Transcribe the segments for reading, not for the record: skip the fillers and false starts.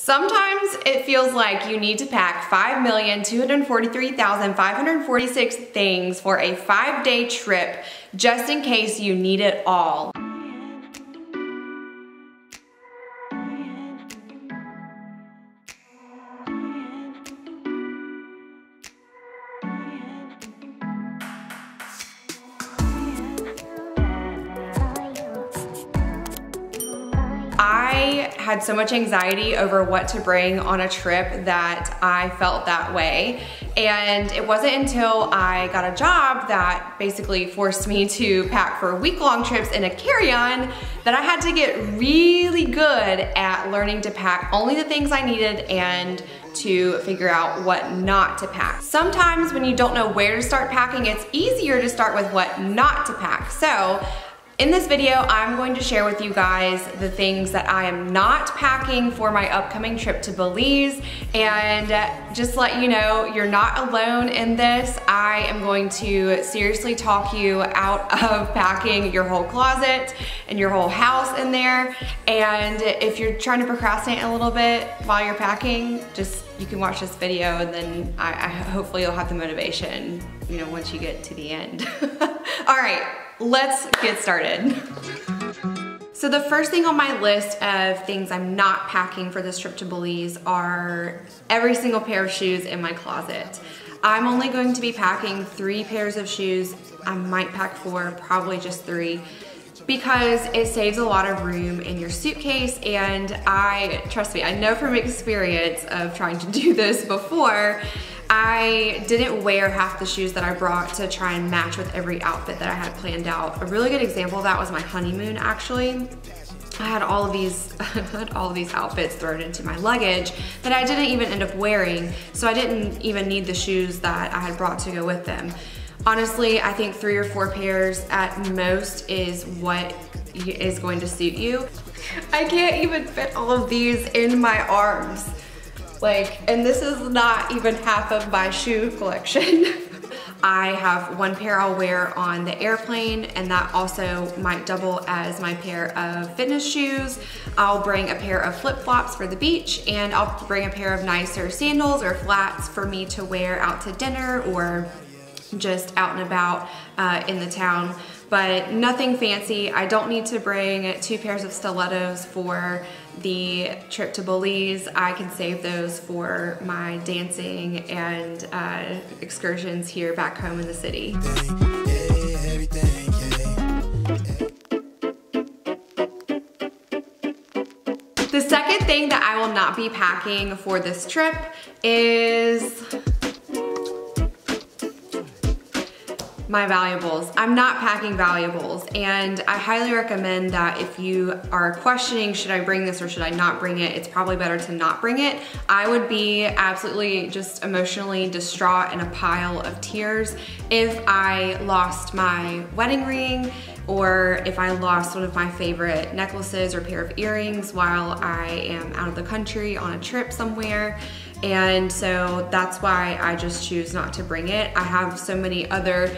Sometimes it feels like you need to pack 5,243,546 things for a 5-day trip just in case you need it all. I had so much anxiety over what to bring on a trip that I felt that way. And it wasn't until I got a job that basically forced me to pack for week-long trips in a carry-on that I had to get really good at learning to pack only the things I needed and to figure out what not to pack. Sometimes when you don't know where to start packing, it's easier to start with what not to pack. So in this video, I'm going to share with you guys the things that I am not packing for my upcoming trip to Belize, and just let you know, you're not alone in this. I am going to seriously talk you out of packing your whole closet and your whole house in there, and if you're trying to procrastinate a little bit while you're packing, you can watch this video and then I hopefully you'll have the motivation, you know, once you get to the end. All right. Let's get started. So the first thing on my list of things I'm not packing for this trip to Belize are every single pair of shoes in my closet. I'm only going to be packing 3 pairs of shoes. I might pack 4, probably just 3, because it saves a lot of room in your suitcase, and trust me, I know from experience of trying to do this before, I didn't wear half the shoes that I brought to try and match with every outfit that I had planned out. A really good example of that was my honeymoon, actually. I had all of these outfits thrown into my luggage that I didn't even end up wearing, so I didn't even need the shoes that I had brought to go with them. Honestly, I think 3 or 4 pairs at most is what is going to suit you. I can't even fit all of these in my arms. And this is not even half of my shoe collection. I have 1 pair I'll wear on the airplane, and that also might double as my pair of fitness shoes. I'll bring a pair of flip-flops for the beach, and I'll bring a pair of nicer sandals or flats for me to wear out to dinner or just out and about in the town, but nothing fancy. I don't need to bring 2 pairs of stilettos for the trip to Belize. I can save those for my dancing and excursions here back home in the city. The second thing that I will not be packing for this trip is my valuables. I'm not packing valuables, and I highly recommend that if you are questioning, should I bring this or should I not bring it, it's probably better to not bring it. I would be absolutely just emotionally distraught in a pile of tears if I lost my wedding ring, or if I lost one of my favorite necklaces or pair of earrings while I am out of the country on a trip somewhere. And so that's why I just choose not to bring it. I have so many other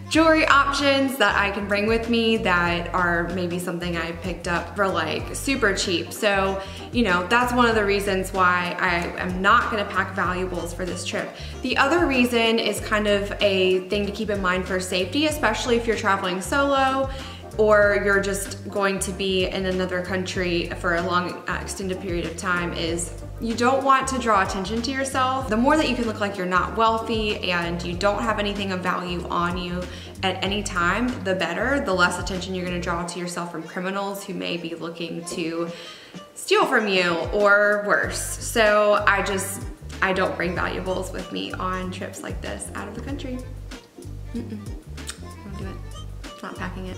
jewelry options that I can bring with me that are maybe something I picked up for like super cheap. So, you know, that's one of the reasons why I am not gonna pack valuables for this trip. The other reason is kind of a thing to keep in mind for safety, especially if you're traveling solo or you're just going to be in another country for a long extended period of time, is you don't want to draw attention to yourself. The more that you can look like you're not wealthy and you don't have anything of value on you at any time, the better. The less attention you're gonna draw to yourself from criminals who may be looking to steal from you or worse. So I don't bring valuables with me on trips like this out of the country. Don't do it. Not packing it.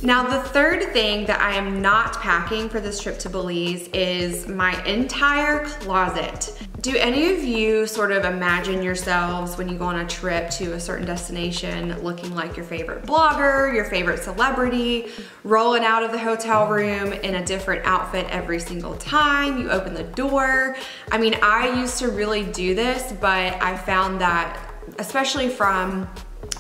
Now the third thing that I am not packing for this trip to Belize is my entire closet. Do any of you sort of imagine yourselves when you go on a trip to a certain destination looking like your favorite blogger, your favorite celebrity, rolling out of the hotel room in a different outfit every single time you open the door? I mean, I used to really do this, but I found that, especially from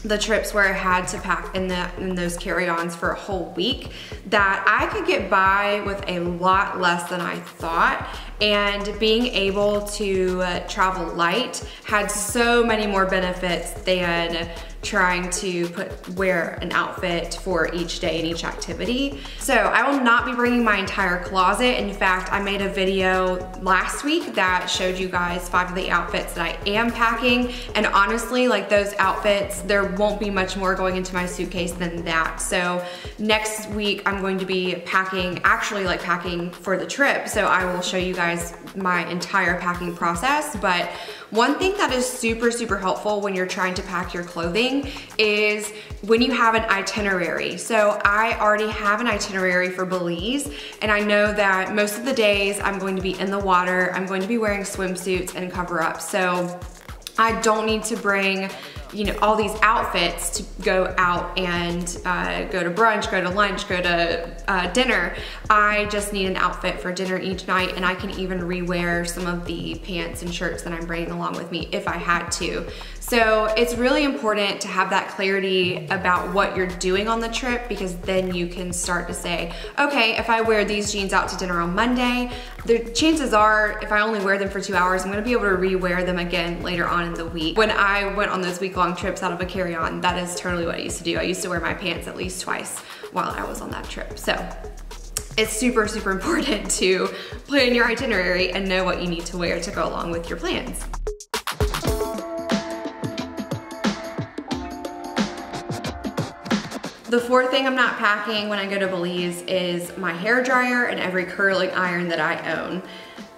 the trips where I had to pack in those carry-ons for a whole week, that I could get by with a lot less than I thought. And being able to travel light had so many more benefits than trying to wear an outfit for each day and each activity. So I will not be bringing my entire closet. In fact, I made a video last week that showed you guys 5 of the outfits that I am packing. And honestly, like those outfits, there won't be much more going into my suitcase than that. So next week, I'm going to be packing, actually like packing for the trip. So I will show you guys my entire packing process. But one thing that is super, super helpful when you're trying to pack your clothing is when you have an itinerary. So I already have an itinerary for Belize, and I know that most of the days I'm going to be in the water, I'm going to be wearing swimsuits and cover-ups. So I don't need to bring, you know, all these outfits to go out and go to brunch, go to lunch, go to dinner. I just need an outfit for dinner each night, and I can even rewear some of the pants and shirts that I'm bringing along with me if I had to. So it's really important to have that clarity about what you're doing on the trip, because then you can start to say, okay, if I wear these jeans out to dinner on Monday, the chances are if I only wear them for 2 hours, I'm gonna be able to rewear them again later on in the week. When I went on those week-long trips out of a carry-on, that is totally what I used to do. I used to wear my pants at least twice while I was on that trip. So it's super, super important to plan your itinerary and know what you need to wear to go along with your plans. The fourth thing I'm not packing when I go to Belize is my hair dryer and every curling iron that I own.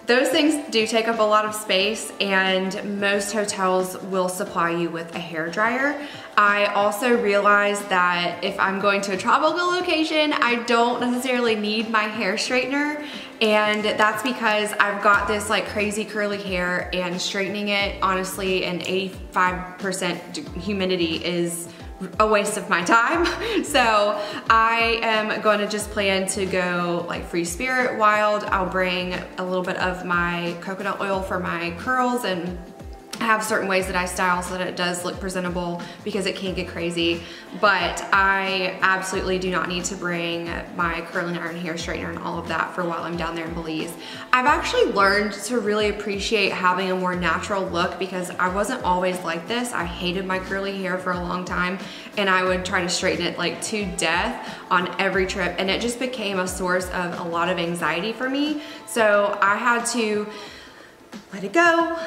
Those things do take up a lot of space, and most hotels will supply you with a hair dryer. I also realized that if I'm going to a tropical location, I don't necessarily need my hair straightener, and that's because I've got this like crazy curly hair, and straightening it, honestly, in 85% humidity is a waste of my time. So I am going to just plan to go like free spirit wild. I'll bring a little bit of my coconut oil for my curls, and I have certain ways that I style so that it does look presentable, because it can get crazy. But I absolutely do not need to bring my curling iron, hair straightener, and all of that for while I'm down there in Belize. I've actually learned to really appreciate having a more natural look, because I wasn't always like this. I hated my curly hair for a long time, and I would try to straighten it like to death on every trip, and it just became a source of a lot of anxiety for me. So I had to let it go.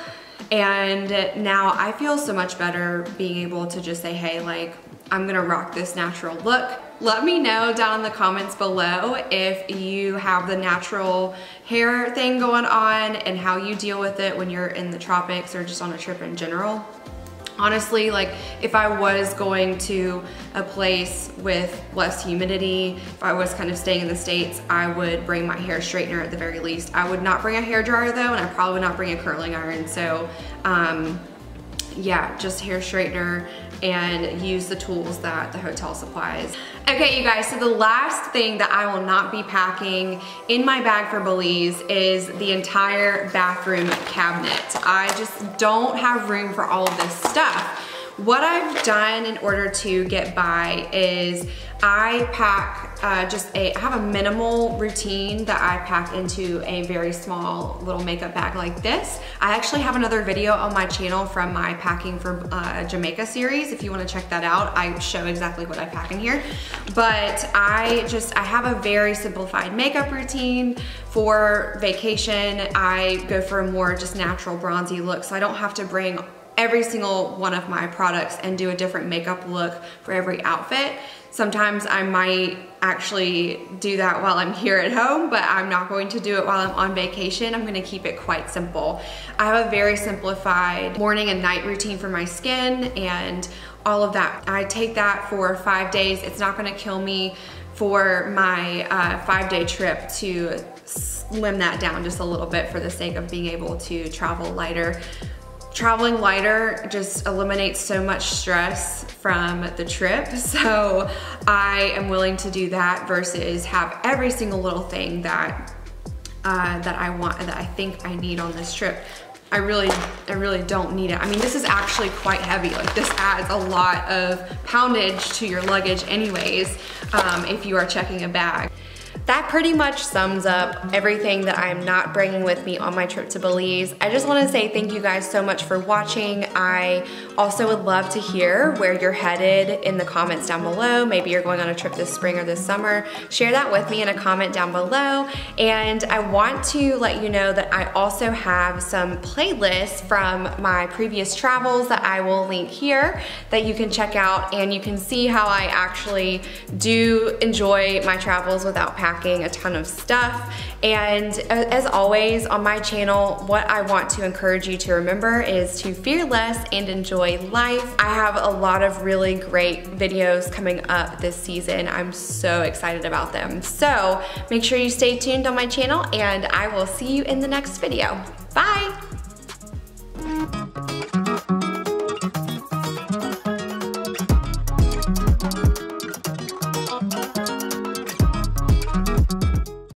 And now I feel so much better being able to just say, hey, like, I'm gonna rock this natural look. Let me know down in the comments below if you have the natural hair thing going on and how you deal with it when you're in the tropics or just on a trip in general. Honestly, like if I was going to a place with less humidity, if I was kind of staying in the States, I would bring my hair straightener at the very least. I would not bring a hair dryer though, and I probably would not bring a curling iron. So yeah, just hair straightener and use the tools that the hotel supplies. Okay, you guys, so the last thing that I will not be packing in my bag for Belize is the entire bathroom cabinet. I just don't have room for all of this stuff. What I've done in order to get by is I pack I have a minimal routine that I pack into a very small little makeup bag like this. I actually have another video on my channel from my packing for Jamaica series. If you want to check that out, I show exactly what I pack in here. But I have a very simplified makeup routine for vacation. I go for a more just natural bronzy look, so I don't have to bring every single one of my products and do a different makeup look for every outfit. Sometimes I might actually do that while I'm here at home, but I'm not going to do it while I'm on vacation. I'm going to keep it quite simple. I have a very simplified morning and night routine for my skin and all of that. I take that for 5 days. It's not going to kill me for my 5-day trip to slim that down just a little bit for the sake of being able to travel lighter. Traveling lighter just eliminates so much stress from the trip, so I am willing to do that versus have every single little thing that I want and that I think I need on this trip. I really don't need it. I mean, this is actually quite heavy. Like, this adds a lot of poundage to your luggage anyways, if you are checking a bag. That pretty much sums up everything that I'm not bringing with me on my trip to Belize. I just want to say thank you guys so much for watching. I also would love to hear where you're headed in the comments down below. Maybe you're going on a trip this spring or this summer. Share that with me in a comment down below. And I want to let you know that I also have some playlists from my previous travels that I will link here that you can check out, and you can see how I actually do enjoy my travels without packing a ton of stuff. And as always on my channel, what I want to encourage you to remember is to fear less and enjoy life. I have a lot of really great videos coming up this season. I'm so excited about them. So make sure you stay tuned on my channel, and I will see you in the next video. Bye!